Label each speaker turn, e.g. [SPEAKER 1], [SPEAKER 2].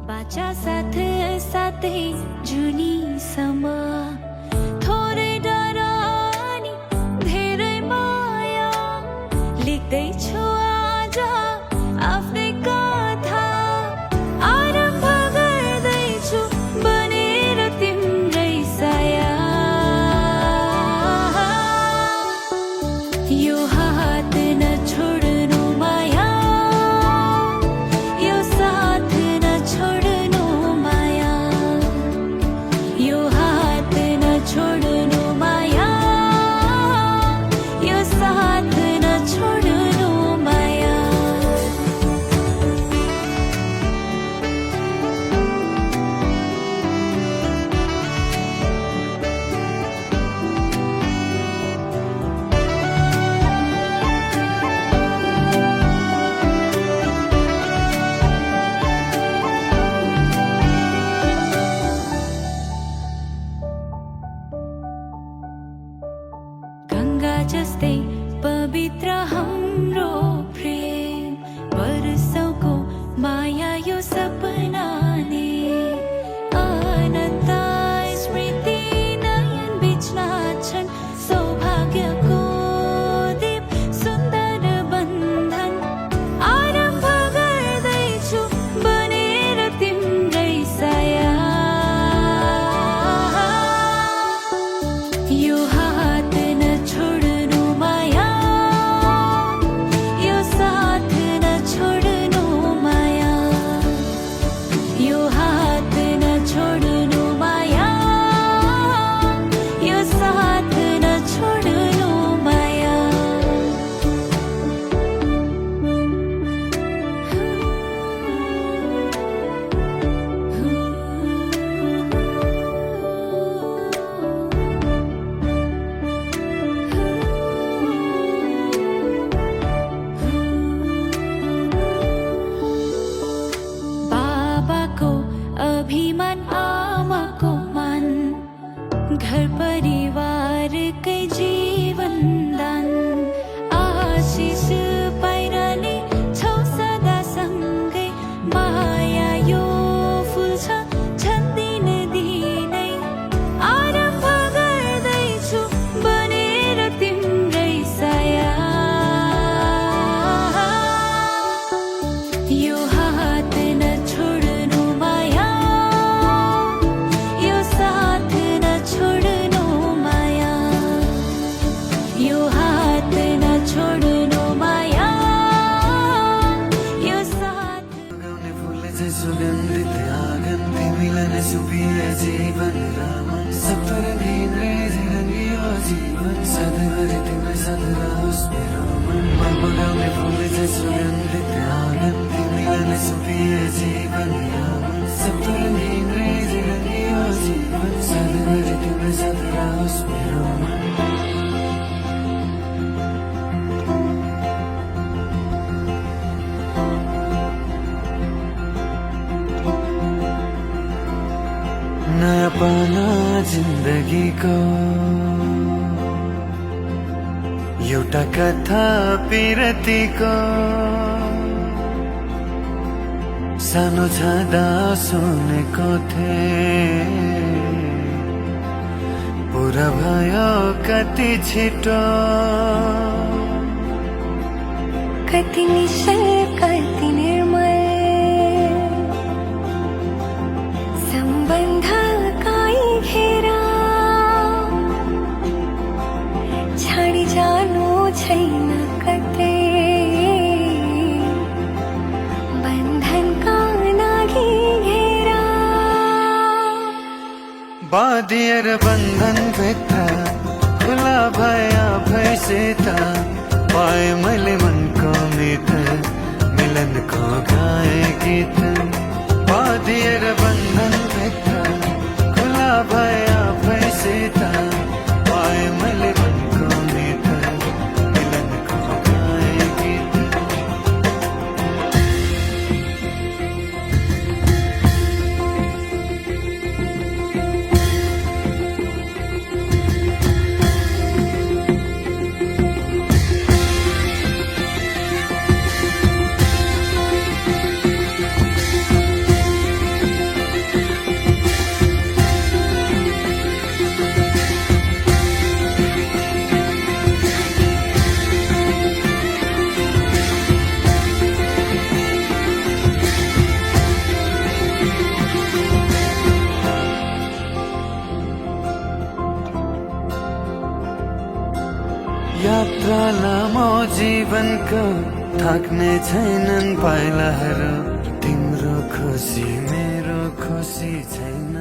[SPEAKER 1] बाचा साथ साथै जुनी सम थोरै डरानी धेरै माया लेख्दैछु आज आफ्नै कथा आरम्भ गर्दैछु बनेर तिम्रै साया यो हात नछोड्नु माया यो साथ नछोड्नु माया यो हात नछोड्नु माया यो साथ नछोड्नु माया गंगा जस्तै पवित्र हाम्रो प्रेम वर्षौको माया यो सपना ने अनन्त स्मृति नयन बीच नाच्छन् सौभाग्यको दीप सुन्दर बन्धन आरम्भ गर्दैछु बनेर तिम्रै साया यो हात नछोड्नु माया यो साथ नछोड्नु माया यो हात नछोड्नु माया यो साथ नछोड्नु माया बाबाको अभिमान आमाको मान घर परिवारकै जीवन दान आशिष पाइरहने छौ सदा सँगै माया यो फुल्छ छन्दिन दिनै आरम्भ गर्दैछु बनेर तिम्रै साया यो हात नछोड्नु माया यो साथ नछोड्नु माया यो हात नछोड्नु माया यो साथ
[SPEAKER 2] गाउने फुलले चाहिँ सुगन्धित आँगन तिमीलाई नै सुपिए जीवन रामन सफर भिन्दै जिरङ्गियो जीवन सधैँभरि तिमीलाई साथ रहोस् मेरो मन गाउने फुलले चाहिँ सुगन्धित आँगन तिमीलाई नै सुपिए जीवन रामन सफर भिन्दै जिरङ्गियो जीवन सधैँभरि तिमीलाई साथ रहोस् मेरो मन नयाँ पाना जिन्दगीको एउटा कथा पिरतीको सानो छँदा सुनेको थिएँ पुरा भयो कति छिटो
[SPEAKER 1] कति निश्चल कति निर्मल सम्बन्ध काई घेरा छाडी जानु छैन कतै बन्धनका लागि घेरा
[SPEAKER 2] बाँधिएर बन्धन भित्र खुला भया भैसित पाएँ मैले मनको मित मिलनको गाए गीत बाँधिएर बन्धन भित्र खुला भया भैसित पाएँ मैले मनको मित मिलनको गाए गीत यात्रा लामो जीवनको थाक्ने छैनन् पाइलाहरू तिम्रो खुसी मेरो खुसी छैन